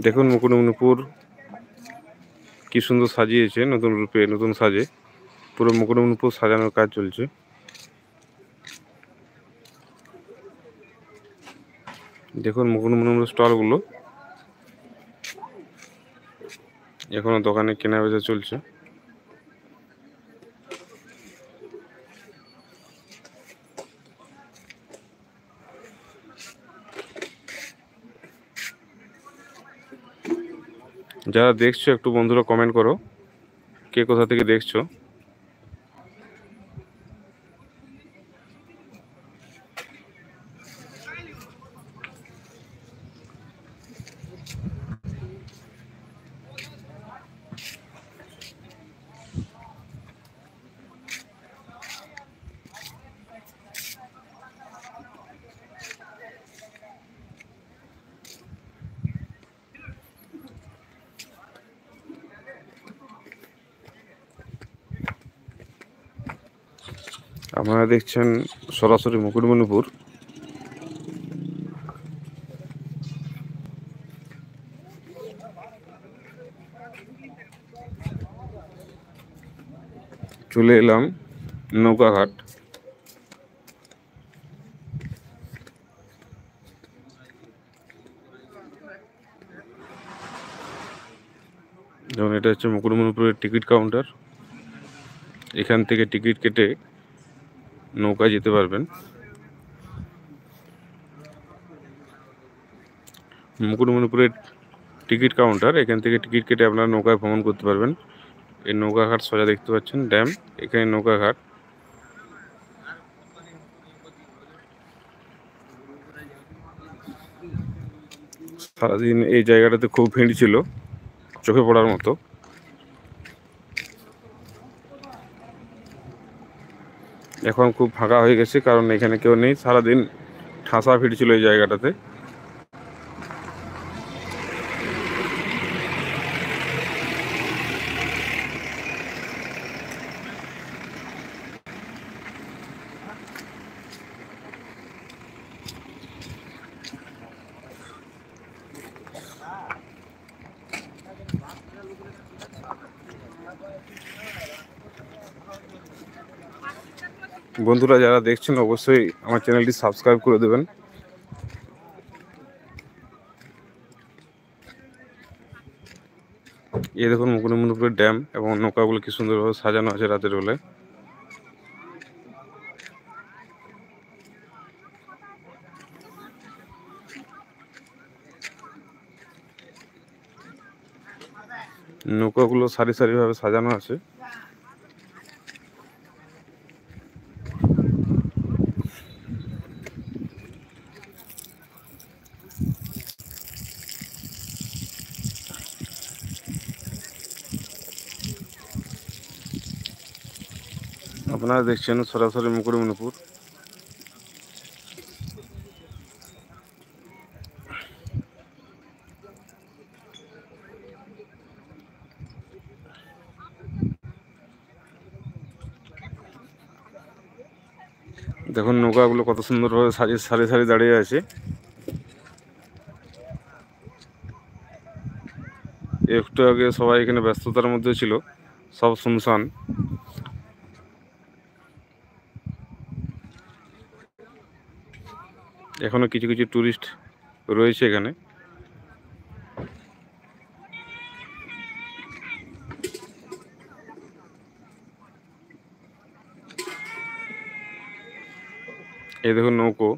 দেখুন মুকুটমণিপুর কি সুন্দর সাজিয়েছে, নতুন রূপে নতুন সাজে পুরো মুকুটমণিপুর সাজানোর কাজ চলছে। দেখুন মুকুটমণিপুর স্টলগুলো এখনো দোকানে কেনা বেচা চলছে। যারা দেখছো একটু বন্ধুরা কমেন্ট করো, কে কোথা থেকে দেখছো। আপনারা দেখছেন সরাসরি মুকুটমণিপুর। চলে এলাম নৌকাঘাট। যেমন এটা হচ্ছে মুকুটমণিপুরের টিকিট কাউন্টার। এখান থেকে টিকিট কেটে নৌকায় যেতে পারবেন। মুকুটমণিপুরের টিকিট কাউন্টার, এখান থেকে টিকিট কেটে আপনারা নৌকায় ভ্রমণ করতে পারবেন। এই নৌকাঘাট সোজা দেখতে পাচ্ছেন ড্যাম, এখানে নৌকাঘাট। সারাদিন এই জায়গাটাতে খুব ভিড় ছিল, চোখে পড়ার মতো। এখন খুব ফাঁকা হয়ে গেছে, কারণ এখানে কেউ নেই। সারাদিন ঠাসা ভিড় ছিল এই জায়গাটাতে। বন্ধুরা যারা দেখছেন অবশ্যই আমার চ্যানেলটি সাবস্ক্রাইব করে দেবেন। এই দেখুন মুকুটমণিপুরের ড্যাম এবং নৌকাগুলো কি সুন্দরভাবে সাজানো আছে রাতের বেলায়। নৌকাগুলো সারি সারিভাবে সাজানো আছে। আপনারা দেখছেন সরাসরি মুকুটমণিপুর। দেখুন নৌকাগুলো কত সুন্দরভাবে সাজিয়ে সারি সারি দাঁড়িয়ে আছে। একটু আগে সবাই এখানে ব্যস্ততার মধ্যে ছিল, সব শুনশান। এখনো কিছু কিছু টুরিস্ট রয়েছে এখানে। এই দেখুন নৌকো,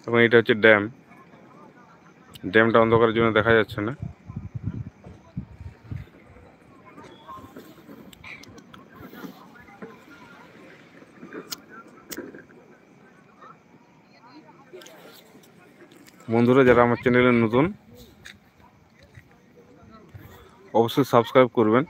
এবং এটা হচ্ছে ড্যাম। ড্যামটা অন্ধকারের জন্য দেখা যাচ্ছে না। বন্ধুরা যারা আমার চ্যানেলে নতুন অবশ্যই সাবস্ক্রাইব করবেন।